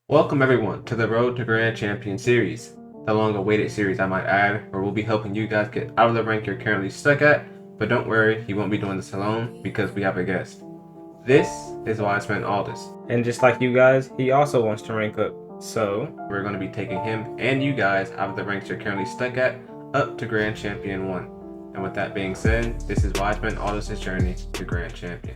Welcome everyone to the Road to Grand Champion series, the long-awaited series I might add, where we'll be helping you guys get out of the rank you're currently stuck at, but don't worry, you won't be doing this alone because we have a guest. This is Wiseman Aldous, and just like you guys, he also wants to rank up, so we're going to be taking him and you guys out of the ranks you're currently stuck at, up to Grand Champion 1. And with that being said, this is Wiseman Aldous' journey to Grand Champion.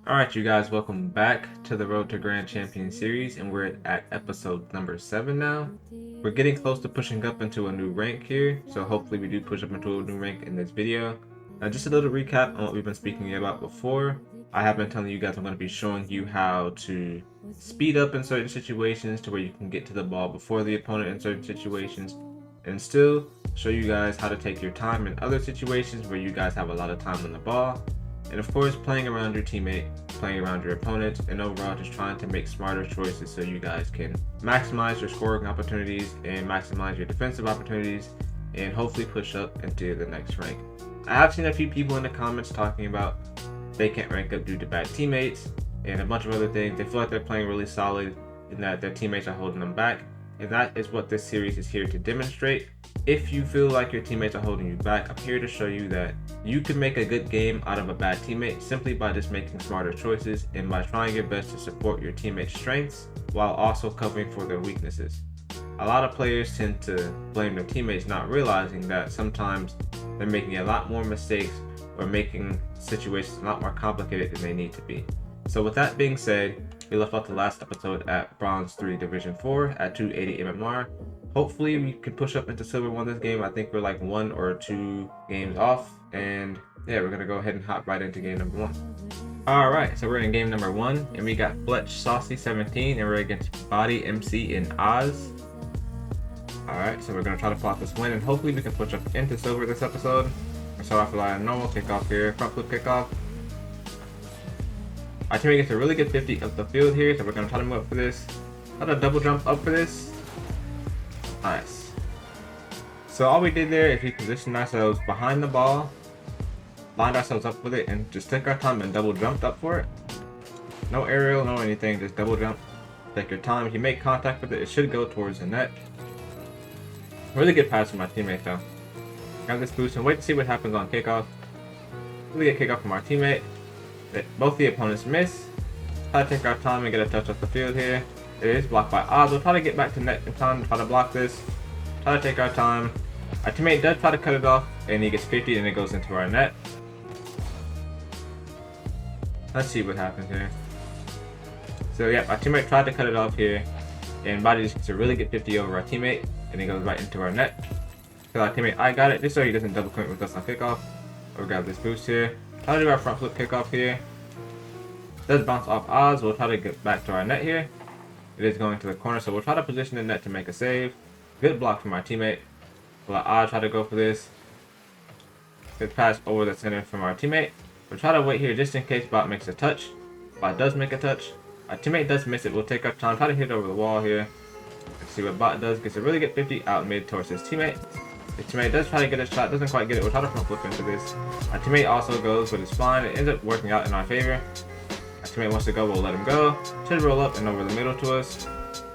Alright you guys, welcome back to the Road to Grand Champion series, and we're at episode number 7 now. We're getting close to pushing up into a new rank here, so hopefully we do push up into a new rank in this video. Now just a little recap on what we've been speaking about before. I have been telling you guys I'm going to be showing you how to speed up in certain situations to where you can get to the ball before the opponent in certain situations, and still show you guys how to take your time in other situations where you guys have a lot of time on the ball. And of course, playing around your teammate, playing around your opponent, and overall just trying to make smarter choices so you guys can maximize your scoring opportunities and maximize your defensive opportunities and hopefully push up into the next rank. I have seen a few people in the comments talking about they can't rank up due to bad teammates and a bunch of other things. They feel like they're playing really solid and that their teammates are holding them back. And that is what this series is here to demonstrate. If you feel like your teammates are holding you back, I'm here to show you that you can make a good game out of a bad teammate simply by just making smarter choices and by trying your best to support your teammates' strengths while also covering for their weaknesses. A lot of players tend to blame their teammates, not realizing that sometimes they're making a lot more mistakes or making situations a lot more complicated than they need to be. So with that being said, we left off the last episode at Bronze 3 Division 4 at 280 MMR. Hopefully we can push up into Silver 1 this game. I think we're like 1 or 2 games off. And yeah, we're going to go ahead and hop right into game number 1. Alright, so we're in game number 1. And we got Fletch Saucy 17. And we're against Body MC and Oz. Alright, so we're going to try to plot this win. And hopefully we can push up into Silver this episode. We'll start off with a normal kickoff here. Front flip kickoff. Our teammate gets a really good 50 up the field here, so we're going to try to move up for this. Try to double jump up for this. Nice. So all we did there is we positioned ourselves behind the ball, lined ourselves up with it, and just took our time and double jumped up for it. No aerial, no anything, just double jump. Take your time. If you make contact with it, it should go towards the net. Really good pass from my teammate though. Got this boost and wait to see what happens on kickoff. Really good kickoff from our teammate. Both the opponents miss. Try to take our time and get a touch off the field here. It is blocked by Oz. We'll try to get back to net in time to try to block this. Try to take our time. Our teammate does try to cut it off and he gets 50 and it goes into our net. Let's see what happens here. So yeah, our teammate tried to cut it off here and Body just gets a really good 50 over our teammate and it goes right into our net. So our teammate, I got it, just so he doesn't double commit with us on kickoff. We'll grab this boost here. Try to do our front flip kickoff here. Does bounce off Oz. We'll try to get back to our net here. It is going to the corner, so we'll try to position the net to make a save. Good block from our teammate. We'll let Oz try to go for this. Good pass over the center from our teammate. We'll try to wait here just in case Bot makes a touch. Bot does make a touch. Our teammate does miss it. We'll take our time. Try to hit it over the wall here. Let's see what Bot does. Gets a really good 50 out mid towards his teammate. His teammate does try to get a shot, doesn't quite get it. We'll try to front flip into this. Our teammate also goes, but it's fine. It ends up working out in our favor. Our teammate wants to go, we'll let him go. Should roll up and over the middle to us.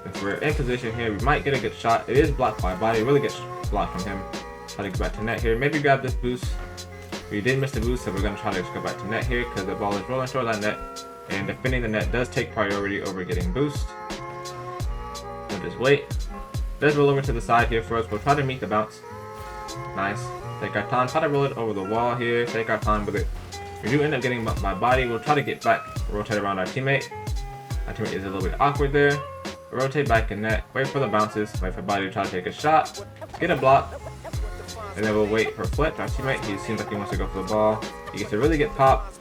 If we're in position here, we might get a good shot. It is blocked by Body. Really good block from him. Try to get back to net here. Maybe grab this boost. We did miss the boost, so we're going to try to just go back to net here because the ball is rolling towards that net. And defending the net does take priority over getting boost. We'll just wait. Does roll over to the side here for us. We'll try to meet the bounce. Nice. Take our time. Try to roll it over the wall here. Take our time with it. We do end up getting bumped by Body. We'll try to get back. Rotate around our teammate. Our teammate is a little bit awkward there. Rotate back in net. Wait for the bounces. Wait for Body to try to take a shot. Get a block. And then we'll wait for Fletch, our teammate. He seems like he wants to go for the ball. He gets a really good pop.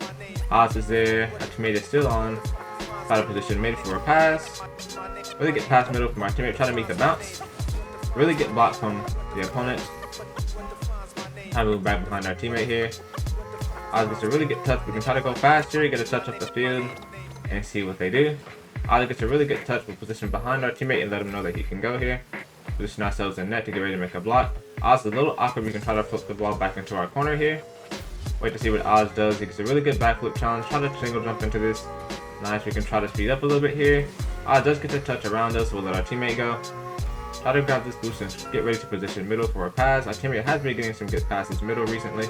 Oz is there. Our teammate is still on. Try to position mid for a pass. Really good pass middle from our teammate. Try to make the bounce. Really good block from the opponent. Try to move back behind our teammate here. Oz gets a really good touch. We can try to go faster, get a touch up the field, and see what they do. Oz gets a really good touch. We'll position behind our teammate and let him know that he can go here. Position ourselves in net to get ready to make a block. Oz is a little awkward. We can try to flip the ball back into our corner here. Wait to see what Oz does. He gets a really good backflip challenge. Try to single jump into this. Nice. We can try to speed up a little bit here. Does get the touch around us, we'll let our teammate go. Try to grab this boost and get ready to position middle for a pass. Our teammate has been getting some good passes middle recently.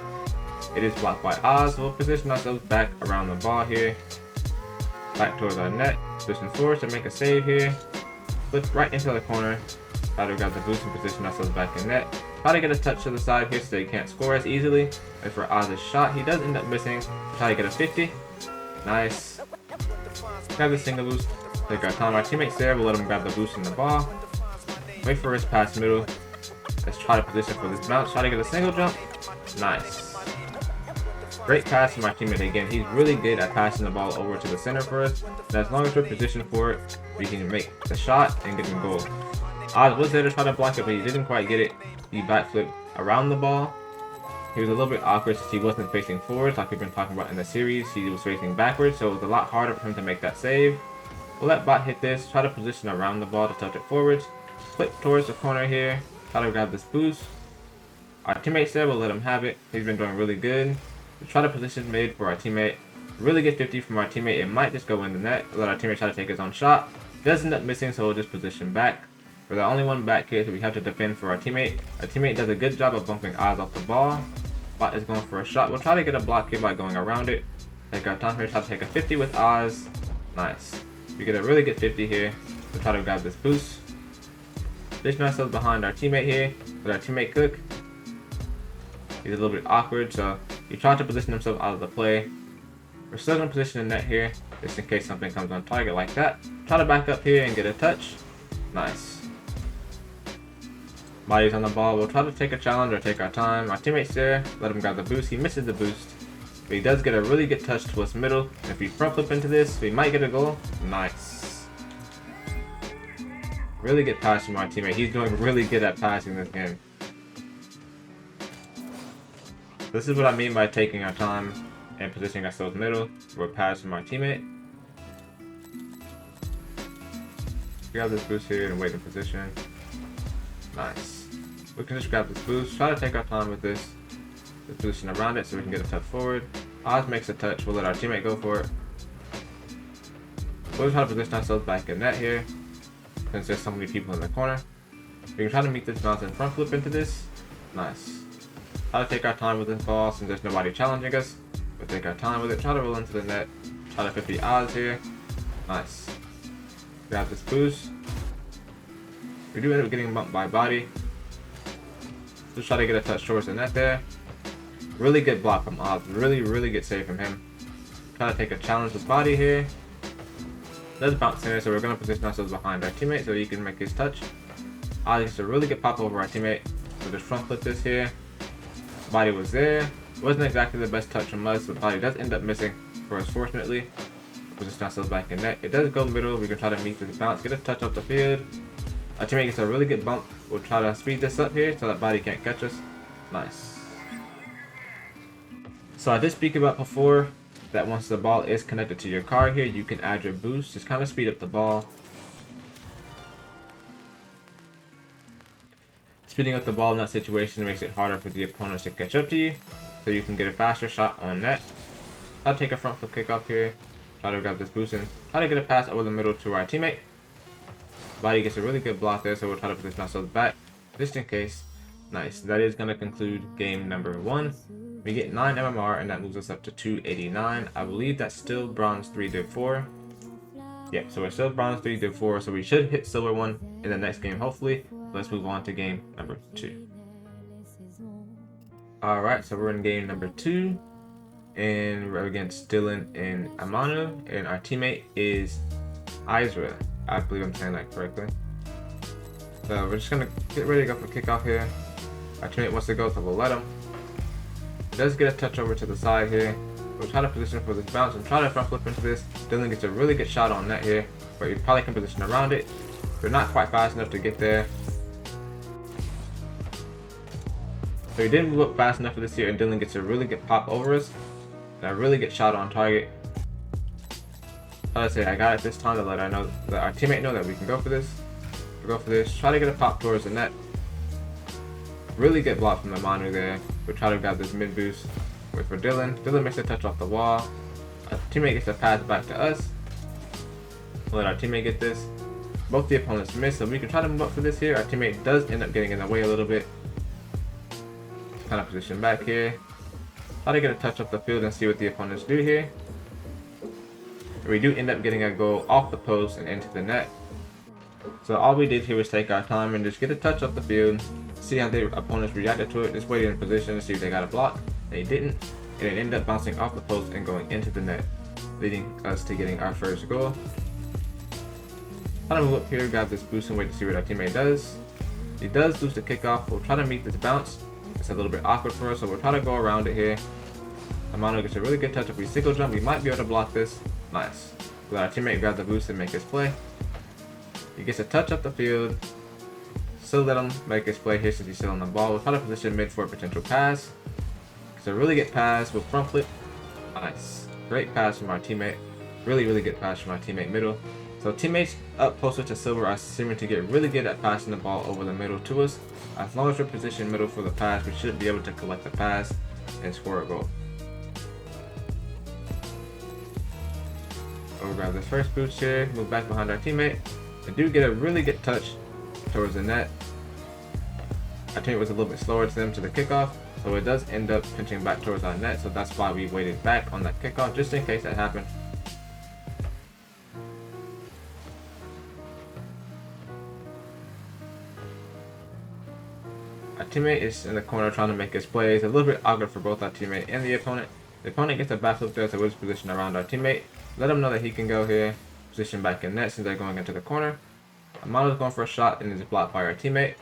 It is blocked by Oz. We'll position ourselves back around the ball here. Back towards our net. Position forward to make a save here. Flip right into the corner. Try to grab the boost and position ourselves back in net. Try to get a touch to the side here so they can't score as easily. As for Oz's shot, he does end up missing. Try to get a 50. Nice. Grab the single boost. Take our time. Our teammate's there. We'll let him grab the boost in the ball. Wait for his pass middle. Let's try to position for this bounce. Try to get a single jump. Nice. Great pass from our teammate again. He's really good at passing the ball over to the center for us. And as long as we're positioned for it, we can make the shot and get the goal. Oz was there to try to block it, but he didn't quite get it. He backflipped around the ball. He was a little bit awkward since he wasn't facing forwards like we've been talking about in the series. He was facing backwards, so it was a lot harder for him to make that save. We'll let bot hit this. Try to position around the ball to touch it forwards. Flip towards the corner here. Try to grab this boost. Our teammate's there, we'll let him have it. He's been doing really good. We'll try to position mid for our teammate. Really good 50 from our teammate. It might just go in the net. We'll let our teammate try to take his own shot. Does end up missing, so we'll just position back. We're the only one back here, so we have to defend for our teammate. Our teammate does a good job of bumping Oz off the ball. Bot is going for a shot. We'll try to get a block here by going around it. Take our time here, try to take a 50 with Oz. Nice. We get a really good 50 here. We'll try to grab this boost. Position ourselves behind our teammate here. Let our teammate cook. He's a little bit awkward, so he tried to position himself out of the play. We're still going to position the net here, just in case something comes on target like that. Try to back up here and get a touch. Nice. Body's on the ball. We'll try to take a challenge or take our time. Our teammate's there. Let him grab the boost. He misses the boost. But he does get a really good touch towards middle. And if we front flip into this, we might get a goal. Nice. Really good pass from our teammate. He's doing really good at passing this game. This is what I mean by taking our time and positioning ourselves middle for a pass from our teammate. Grab this boost here and wait in position. Nice. We can just grab this boost, try to take our time with this. Just position around it so we can get a touch forward. Oz makes a touch, we'll let our teammate go for it. We'll try to position ourselves back in net here, since there's so many people in the corner. We can try to meet this bounce and front flip into this. Nice. Try to take our time with this ball since there's nobody challenging us. We'll take our time with it, try to roll into the net. Try to 50 Oz here. Nice. Grab this boost. We do end up getting bumped by body. Just try to get a touch towards the net there. Really good block from Oz. Really good save from him. Try to take a challenge with body here. Does bounce in, so we're going to position ourselves behind our teammate so he can make his touch. Oz gets a really good pop over our teammate. So just front flip this here. Body was there. Wasn't exactly the best touch from us, but body does end up missing for us, fortunately. Position ourselves back in net. It does go middle. We can try to meet this bounce, get a touch off the field. Our teammate gets a really good bump. We'll try to speed this up here so that body can't catch us. Nice. So I did speak about before that once the ball is connected to your car here, you can add your boost. Just kind of speed up the ball. Speeding up the ball in that situation makes it harder for the opponents to catch up to you, so you can get a faster shot on net. I'll take a front flip kick up here. Try to grab this boost and try to get a pass over the middle to our teammate. Body gets a really good block there, so we'll try to position ourselves back just in case. Nice. That is going to conclude game number 1. We get 9 MMR and that moves us up to 289. I believe that's still bronze 3 div 4. Yeah, so we're still bronze 3 div 4, so we should hit silver 1 in the next game hopefully. Let's move on to game number 2. Alright, so we're in game number 2. And we're against Dylan and Amanu. And our teammate is Izra. I believe I'm saying that correctly. So we're just going to get ready to go for kickoff here. Our teammate wants to go, so we'll let him. He does get a touch over to the side here. We'll try to position for this bounce and try to front flip into this. Dylan gets a really good shot on net here, but he probably can position around it. We're not quite fast enough to get there. So he didn't move up fast enough for this here, and Dylan gets a really good pop over us. And a really good shot on target. Let's say I got it this time to let our teammate know that we can go for this. We'll go for this. Try to get a pop towards the net. Really good block from the Manu there. We'll try to grab this mid boost. Wait for Dylan. Dylan makes a touch off the wall. Our teammate gets a pass back to us. We'll let our teammate get this. Both the opponents miss, so we can try to move up for this here. Our teammate does end up getting in the way a little bit. Kind of position back here. Try to get a touch up the field and see what the opponents do here. We do end up getting a goal off the post and into the net. So all we did here was take our time and just get a touch up the field, see how the opponents reacted to it, just waited in position to see if they got a block. They didn't, and it ended up bouncing off the post and going into the net, leading us to getting our first goal. Try to move up here, grab this boost and wait to see what our teammate does. He does boost the kickoff. We'll try to meet this bounce. It's a little bit awkward for us, so we'll try to go around it here. Amano gets a really good touch. If we single jump, we might be able to block this. Nice. Let our teammate grab the boost and make his play. He gets a touch up the field. Still let him make his play here since he's still on the ball. We'll try to position mid for a potential pass. It's a really good pass with front flip. Nice. Great pass from our teammate. Really good pass from our teammate middle. So teammates up closer to silver are seeming to get really good at passing the ball over the middle to us. As long as we're positioned middle for the pass, we should be able to collect the pass and score a goal. We'll grab this first boost here, move back behind our teammate, and do get a really good touch towards the net. Our teammate was a little bit slower to them to the kickoff, so it does end up pinching back towards our net, so that's why we waited back on that kickoff, just in case that happened. Our teammate is in the corner trying to make his plays. A little bit awkward for both our teammate and the opponent. The opponent gets a backflip there, so we'll just position around our teammate. Let him know that he can go here. Position back in net since they're going into the corner. Amano's going for a shot and is blocked by our teammate.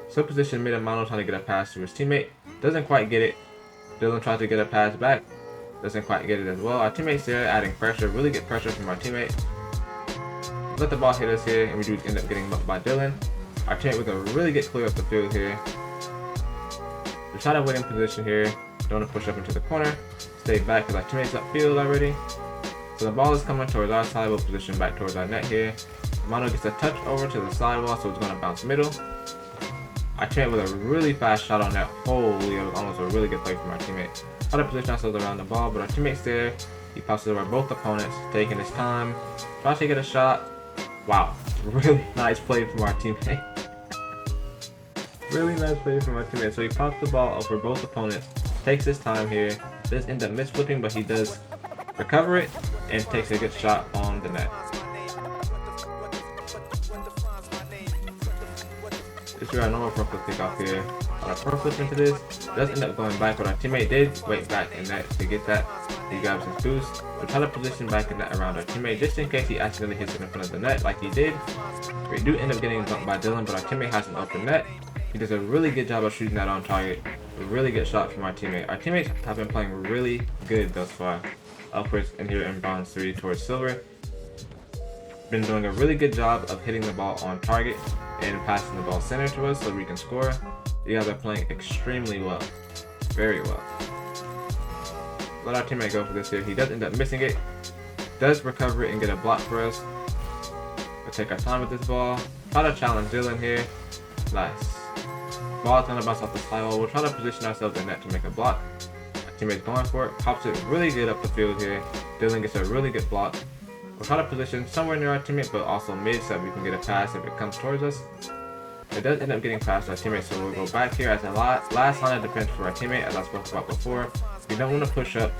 So position mid, Amano trying to get a pass to his teammate. Doesn't quite get it. Dylan tries to get a pass back. Doesn't quite get it as well. Our teammate's there adding pressure. Really good pressure from our teammate. Let the ball hit us here and we do end up getting mucked by Dylan. Our teammate with a really good clear up the field here. We try to wait in position here. Don't want to push up into the corner. Stay back because our teammate's upfield already. So the ball is coming towards our side. We'll position back towards our net here. Amano gets a touch over to the sidewall, so it's going to bounce middle. Our teammate with a really fast shot on that. Holy, it was almost a really good play from our teammate. Try to position ourselves around the ball, but our teammate's there. He passes over both opponents, taking his time. Tries to get a shot. Wow, really nice play from our teammate. Really nice play from our teammate. So he pops the ball over both opponents, takes his time here, does end up misflipping, but he does recover it and takes a good shot on the net. This is our normal front flip kickoff here. On a front flip into this, does end up going back, but our teammate did wait back in net to get that. He grabs his boost. We'll try to position back in net around our teammate just in case he accidentally hits it in front of the net like he did. We do end up getting bumped by Dylan, but our teammate has an open net. He does a really good job of shooting that on target. A really good shot from our teammate. Our teammates have been playing really good thus far. Upwards and here in bronze 3 towards silver. Been doing a really good job of hitting the ball on target and passing the ball center to us so we can score. You guys are playing extremely well. Very well. Let our teammate go for this here. He does end up missing it. Does recover it and get a block for us. We'll take our time with this ball. Try to challenge Dylan here. Nice. Ball's gonna bounce off the sidewall. We'll try to position ourselves in net to make a block. Our teammate's going for it. Pops it really good up the field here. Dylan gets a really good block. We'll try to position somewhere near our teammate, but also mid so we can get a pass if it comes towards us. It does end up getting past our teammate, so we'll go back here as a last line of defense for our teammate, as I spoke about before. We don't want to push up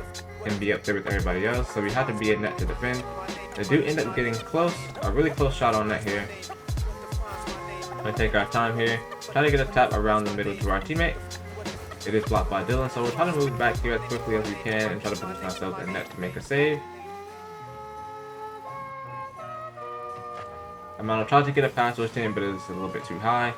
and be up there with everybody else, so we have to be in net to defend. They do end up getting close, a really close shot on net here. We'll take our time here, try to get a tap around the middle to our teammate. It is blocked by Dylan, so we'll try to move back here as quickly as we can and try to position ourselves in net to make a save. Amano tried to get a pass to his team, but it's a little bit too high.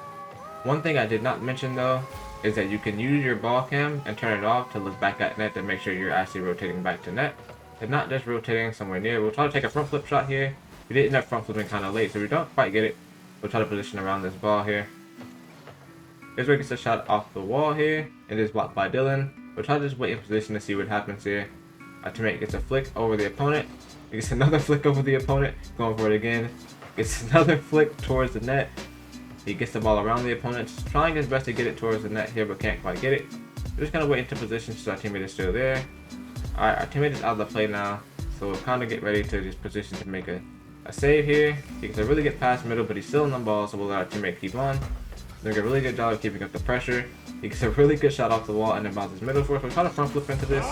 One thing I did not mention though is that you can use your ball cam and turn it off to look back at net to make sure you're actually rotating back to net and not just rotating somewhere near. We'll try to take a front flip shot here. We did end up front flipping kind of late, so we don't quite get it. We'll try to position around this ball here. Israel gets a shot off the wall here. It is blocked by Dylan. We'll try to just wait in position to see what happens here. Our teammate gets a flick over the opponent. He gets another flick over the opponent. Going for it again. Gets another flick towards the net. He gets the ball around the opponent. Just trying his best to get it towards the net here, but can't quite get it. We're just going to wait into position so our teammate is still there. Alright, our teammate is out of the play now. So we'll kind of get ready to just position to make a save here. He gets a really good pass middle, but he's still in the ball, so we'll let our teammate keep on. Doing a really good job of keeping up the pressure. He gets a really good shot off the wall and then bounces middle for us. We'll try to front flip into this.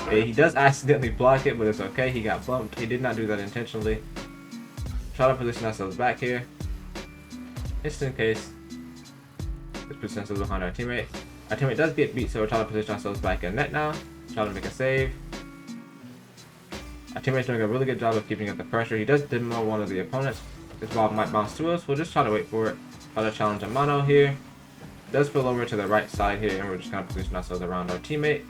He does accidentally block it, but it's okay. He got bumped. He did not do that intentionally. Try to position ourselves back here. Just in case. Let's position ourselves behind our teammate. Our teammate does get beat, so we're trying to position ourselves back in net now. Try to make a save. Our teammate's doing a really good job of keeping up the pressure. He does demo one of the opponents. This ball might bounce to us. We'll just try to wait for it. Try to challenge a mono here. It does spill over to the right side here, and we're just going to position ourselves around our teammate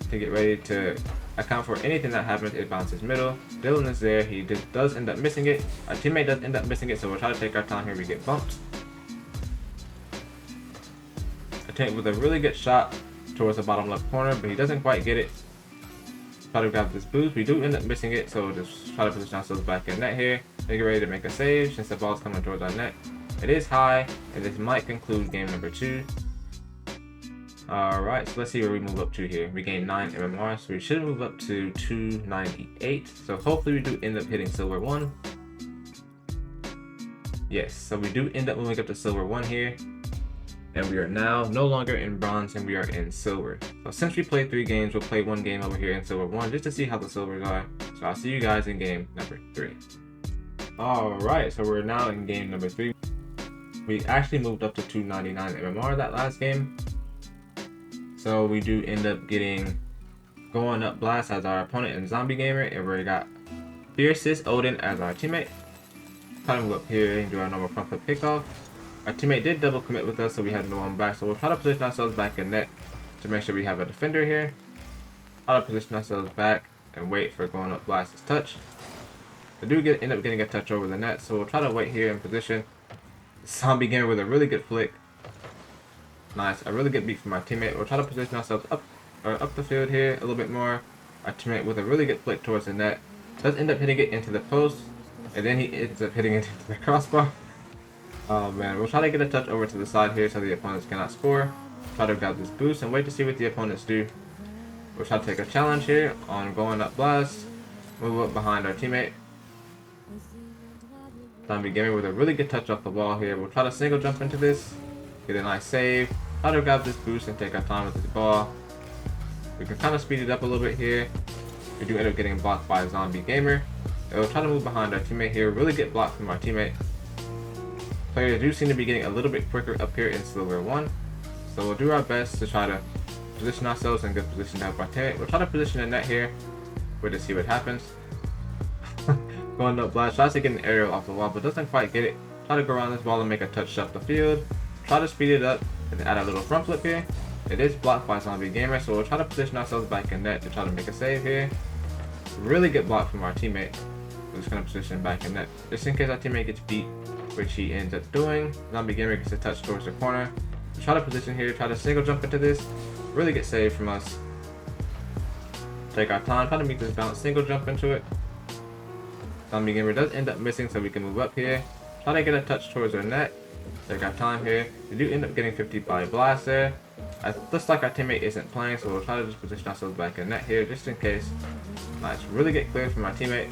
to get ready to account for anything that happens. It bounces middle. Dylan is there. He does end up missing it. Our teammate does end up missing it, so we'll try to take our time here. We get bumped. Our teammate with a really good shot towards the bottom left corner, but he doesn't quite get it. Try to grab this boost. We do end up missing it, so we'll just try to position ourselves back in net here. Get ready to make a save since the ball's coming towards our net. It is high, and this might conclude game number 2. Alright, so let's see where we move up to here. We gained 9 MMR, so we should move up to 298. So hopefully we do end up hitting silver 1. Yes, so we do end up moving up to silver 1 here. And we are now no longer in bronze, and we are in silver. So since we played 3 games, we'll play 1 game over here in silver 1 just to see how the silvers are. So I'll see you guys in game number 3. Alright, so we're now in game number 3. We actually moved up to 299 MMR that last game. So we do end up getting going up blast as our opponent in Zombie Gamer, and we got Fiercest Odin as our teammate. Try to move up here and do our normal front flip kickoff. Our teammate did double commit with us, so we had no one back. So we'll try to position ourselves back in net to make sure we have a defender here. Try to position ourselves back and wait for going up blast's touch. We do end up getting a touch over the net, so we'll try to wait here in position. Zombie Gamer with a really good flick. Nice, a really good beat from our teammate. We'll try to position ourselves up the field here a little bit more. Our teammate with a really good flick towards the net. Does end up hitting it into the post, and then he ends up hitting it into the crossbar. Oh man, we'll try to get a touch over to the side here so the opponents cannot score. Try to grab this boost and wait to see what the opponents do. We'll try to take a challenge here on going up blast. Move up behind our teammate. Zombie Gamer with a really good touch off the wall here. We'll try to single jump into this. Get a nice save. Try to grab this boost and take our time with this ball. We can kind of speed it up a little bit here. We do end up getting blocked by Zombie Gamer. And we'll try to move behind our teammate here. Really get blocked from our teammate. Players do seem to be getting a little bit quicker up here in silver 1. So we'll do our best to try to position ourselves in good position to help our teammate. We'll try to position a net here. Wait to see what happens. Going up blast, tries to get an aerial off the wall, but doesn't quite get it. Try to go around this ball and make a touch up the field. Try to speed it up and add a little front flip here. It is blocked by Zombie Gamer, so we'll try to position ourselves back in net to try to make a save here. Really good block from our teammate. We're just going to position back in net. Just in case our teammate gets beat, which he ends up doing. Zombie Gamer gets a touch towards the corner. We'll try to position here, try to single jump into this. Really good save from us. Take our time, try to make this bounce, single jump into it. Zombie Gamer does end up missing, so we can move up here. Try to get a touch towards our net. Take our time here. We do end up getting 50 by blast there. It looks like our teammate isn't playing, so we'll try to just position ourselves back in net here just in case. Nice, really get clear from our teammate.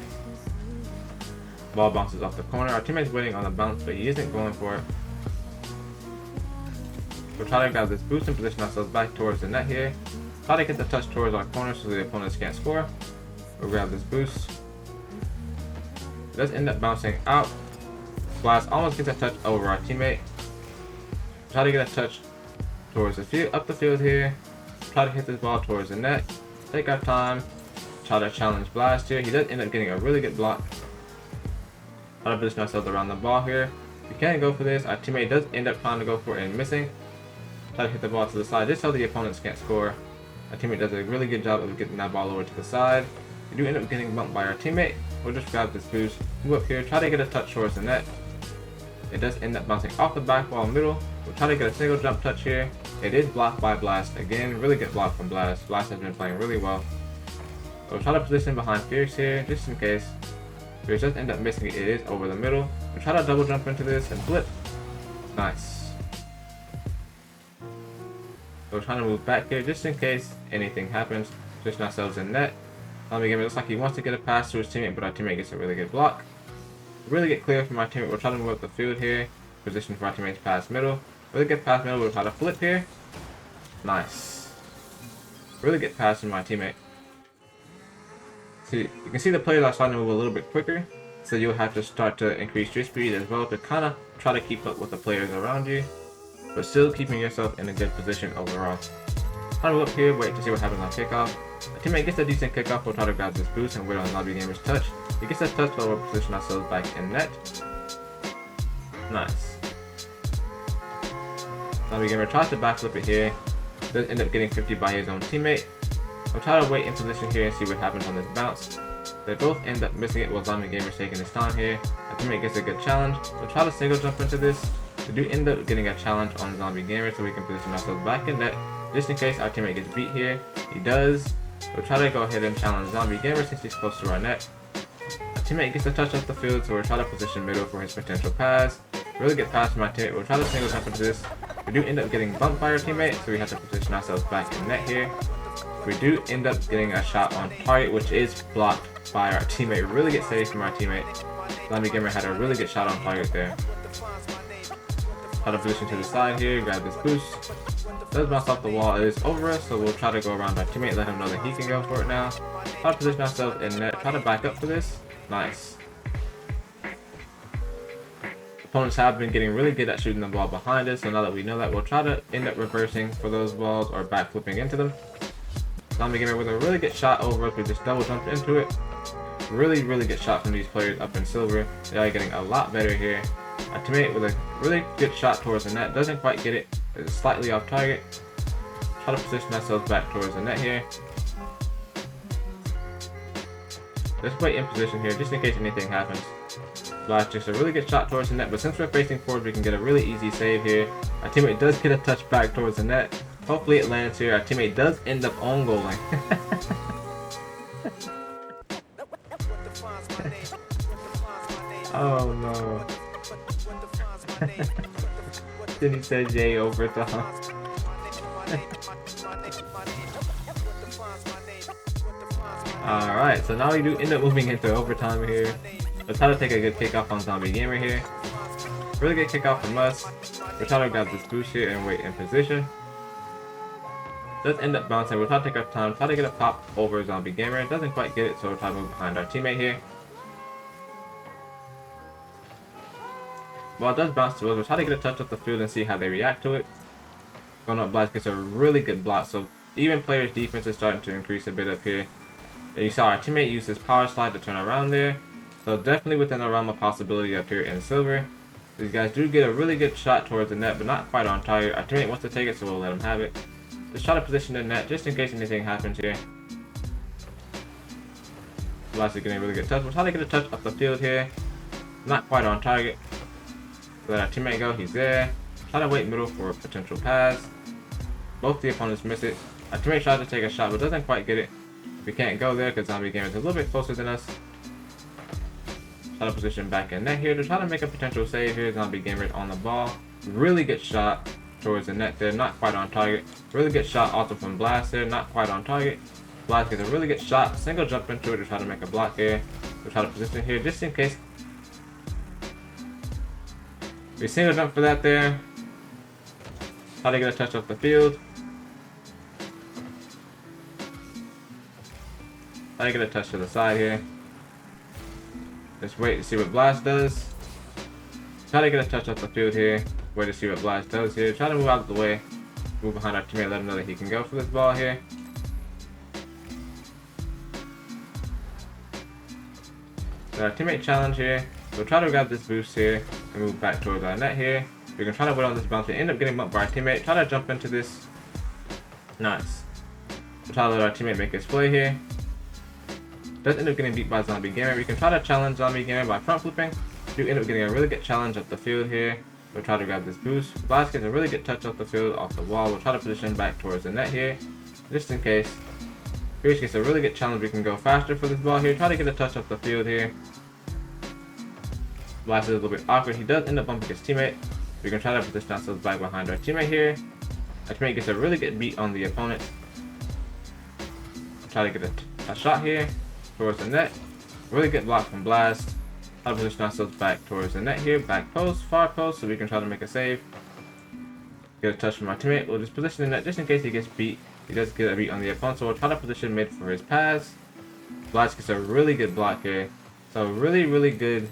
Ball bounces off the corner. Our teammate's waiting on the bounce, but he isn't going for it. We'll try to grab this boost and position ourselves back towards the net here. Try to get the touch towards our corner so the opponents can't score. We'll grab this boost. It does end up bouncing out. Blast almost gets a touch over our teammate. Try to get a touch towards the field, up the field here. Try to hit this ball towards the net. Take our time. Try to challenge Blast here. He does end up getting a really good block. Try to position ourselves around the ball here. We can't go for this. Our teammate does end up trying to go for it and missing. Try to hit the ball to the side just so the opponents can't score. Our teammate does a really good job of getting that ball over to the side. We do end up getting bumped by our teammate. We'll just grab this boost, move up here, try to get a touch towards the net. It does end up bouncing off the back wall middle. We'll try to get a single jump touch here. It is blocked by Blast. Again, really good block from Blast. Blast has been playing really well. We'll try to position behind Fierce here, just in case. Fierce does end up missing it. It is over the middle. We'll try to double jump into this and flip. Nice. We're trying to move back here, just in case anything happens. Position ourselves in net. Zombie Gamer looks like he wants to get a pass to his teammate, but our teammate gets a really good block. Really get clear from our teammate. We'll try to move up the field here. Position for our teammates pass middle. Really good pass middle. We'll try to flip here. Nice. Really good pass from my teammate. See, you can see the players are starting to move a little bit quicker. So you'll have to start to increase your speed as well to kind of try to keep up with the players around you, but still keeping yourself in a good position overall. Try to move up here, wait to see what happens on kickoff. The teammate gets a decent kickoff, we'll try to grab this boost and wait on Zombie Gamer's touch. He gets a touch, so we'll position ourselves back in net. Nice. Zombie Gamer tries to backflip it here. Does end up getting 50 by his own teammate. We'll try to wait in position here and see what happens on this bounce. They both end up missing it while Zombie Gamer's taking his time here. Our teammate gets a good challenge. We'll try to single jump into this. We do end up getting a challenge on Zombie Gamer so we can position ourselves back in net. Just in case our teammate gets beat here. He does. We'll try to go ahead and challenge Zombie Gamer since he's close to our net. Our teammate gets a touch off the field, so we'll try to position middle for his potential pass. Really good pass from my teammate. We'll try to single jump into this. We do end up getting bumped by our teammate, so we have to position ourselves back in net here. We do end up getting a shot on target, which is blocked by our teammate. Really good save from our teammate. Zombie Gamer had a really good shot on target there. Try to position to the side here, grab this boost. Does bounce off the wall, it is over us, so we'll try to go around our teammate, let him know that he can go for it now. Try to position ourselves in net, try to back up for this. Nice. Opponents have been getting really good at shooting the ball behind us, so now that we know that, we'll try to end up reversing for those balls or backflipping into them. Zombie Gamer with a really good shot over us, we just double jumped into it. Really good shot from these players up in silver. They are getting a lot better here. Our teammate with a really good shot towards the net, doesn't quite get it, it's slightly off target. Try to position ourselves back towards the net here. Let's wait in position here just in case anything happens. Blast just a really good shot towards the net, but since we're facing forward, we can get a really easy save here. Our teammate does get a touch back towards the net. Hopefully it lands here. Our teammate does end up on goaling. Oh no. Then he said yay overtime. Alright, so now we do end up moving into overtime here. Let's try to take a good kickoff on Zombie Gamer here. Really good kickoff from us. We'll try to grab this boost here and wait in position. Does end up bouncing. We'll try to take our time, try to get a pop over Zombie Gamer. It doesn't quite get it, so we'll try to move behind our teammate here. While it does bounce to us, we'll try to get a touch off the field and see how they react to it. Going up blast gets a really good block, so even players' defense is starting to increase a bit up here. And you saw our teammate use his power slide to turn around there. So definitely within the realm of possibility up here in silver. These guys do get a really good shot towards the net, but not quite on target. Our teammate wants to take it, so we'll let him have it. Just try to position the net just in case anything happens here. Blast is getting a really good touch. We'll try to get a touch up the field here. Not quite on target. So let our teammate go, he's there. Try to wait middle for a potential pass. Both the opponents miss it. Our teammate tries to take a shot, but doesn't quite get it. We can't go there because Zombie Gamer is a little bit closer than us. Try to position back in net here to try to make a potential save here. Zombie Gamer is on the ball. Really good shot towards the net there, not quite on target. Really good shot also from Blast there, not quite on target. Blast gets a really good shot, single jump into it to try to make a block here. We'll try to position here just in case. We single jump for that there. Try to get a touch off the field. Try to get a touch to the side here. Just wait to see what Blast does. Try to get a touch off the field here. Wait to see what Blast does here. Try to move out of the way. Move behind our teammate, let him know that he can go for this ball here. So our teammate challenge here. We'll try to grab this boost here and move back towards our net here. We can try to wait on this bounce. We end up getting bumped by our teammate. Try to jump into this. Nice. We'll try to let our teammate make his play here. Does end up getting beat by Zombie Gamer. We can try to challenge Zombie Gamer by front flipping. We do end up getting a really good challenge up the field here. We'll try to grab this boost. Blast gets a really good touch off the field, off the wall. We'll try to position back towards the net here, just in case. Pierce gets a really good challenge. We can go faster for this ball here. Try to get a touch off the field here. Blast is a little bit awkward. He does end up bumping his teammate. We can try to position ourselves back behind our teammate here. Our teammate gets a really good beat on the opponent. Try to get a a shot here towards the net. Really good block from Blast. Try to position ourselves back towards the net here. Back post, far post, so we can try to make a save. Get a touch from our teammate. We'll just position the net just in case he gets beat. He does get a beat on the opponent, so we'll try to position mid for his pass. Blast gets a really good block here. So really good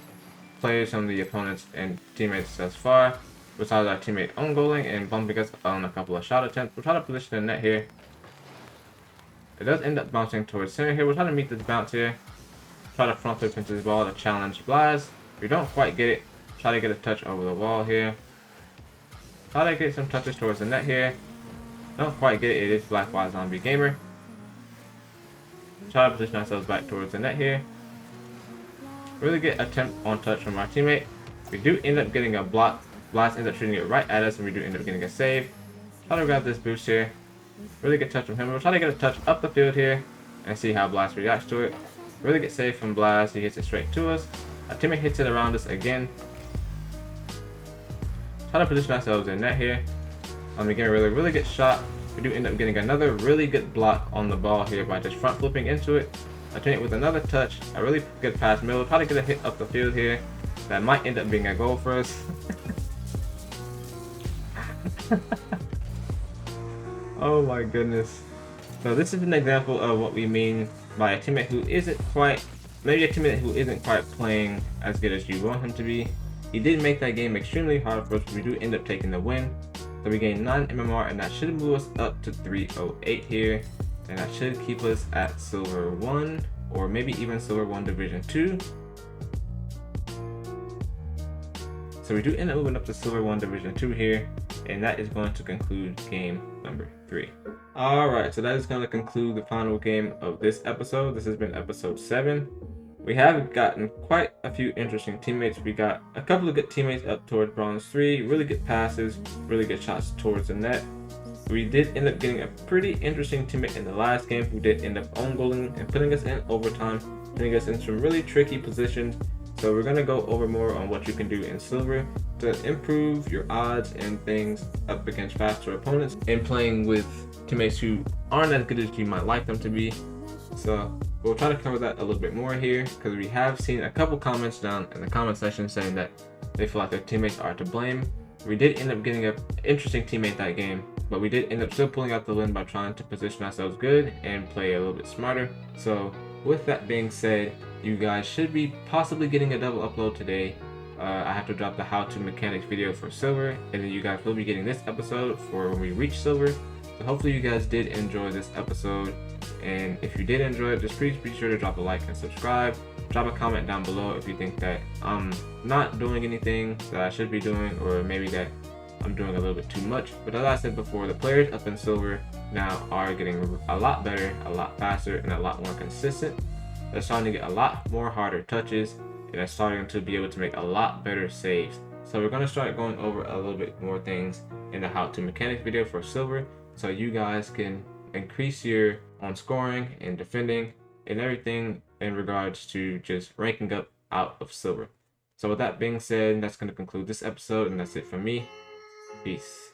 players from the opponents and teammates thus far. Besides our teammate own goaling and bumping us on a couple of shot attempts. We'll try to position the net here. It does end up bouncing towards center here. We'll try to meet this bounce here. Try to front flip into this ball to challenge Blast. If we don't quite get it, try to get a touch over the wall here. Try to get some touches towards the net here. Don't quite get it. It is Black White Zombie Gamer. Try to position ourselves back towards the net here. Really good attempt on touch from our teammate. We do end up getting a block. Blast ends up shooting it right at us, and we do end up getting a save. Try to grab this boost here. Really good touch from him. We'll try to get a touch up the field here and see how Blast reacts to it. Really good save from Blast. He hits it straight to us. Our teammate hits it around us again. Try to position ourselves in net here. We get a really good shot. We do end up getting another really good block on the ball here by just front flipping into it. Our teammate with another touch. A really good pass middle. Try to get a hit up the field here. That might end up being a goal for us. Oh my goodness. So this is an example of what we mean by a teammate who isn't quite, maybe a teammate who isn't quite playing as good as you want him to be. He did make that game extremely hard for us, but we do end up taking the win. So we gain 9 MMR, and that should move us up to 308 here. And that should keep us at Silver 1, or maybe even Silver 1 Division 2. So we do end up moving up to Silver 1 Division 2 here, and that is going to conclude game number 3. Alright, so that is going to conclude the final game of this episode. This has been episode 7. We have gotten quite a few interesting teammates. We got a couple of good teammates up towards Bronze 3, really good passes, really good shots towards the net. We did end up getting a pretty interesting teammate in the last game who did end up own goaling and putting us in overtime, putting us in some really tricky positions. So we're going to go over more on what you can do in Silver to improve your odds and things up against faster opponents and playing with teammates who aren't as good as you might like them to be. So we'll try to cover that a little bit more here because we have seen a couple comments down in the comment section saying that they feel like their teammates are to blame. We did end up getting an interesting teammate that game, but we did end up still pulling out the win by trying to position ourselves good and play a little bit smarter. So with that being said, you guys should be possibly getting a double upload today. I have to drop the how to mechanics video for Silver, and then you guys will be getting this episode for when we reach Silver. So hopefully you guys did enjoy this episode, and if you did enjoy it, just please be sure to drop a like and subscribe. Drop a comment down below if you think that I'm not doing anything that I should be doing, or maybe that I'm doing a little bit too much. But as I said before, the players up in Silver now are getting a lot better, a lot faster, and a lot more consistent. They're starting to get a lot more harder touches, and they're starting to be able to make a lot better saves. So we're going to start going over a little bit more things in the how to mechanics video for Silver, so you guys can increase your on scoring and defending and everything in regards to just ranking up out of Silver. So with that being said, that's going to conclude this episode, and that's it from me. Peace.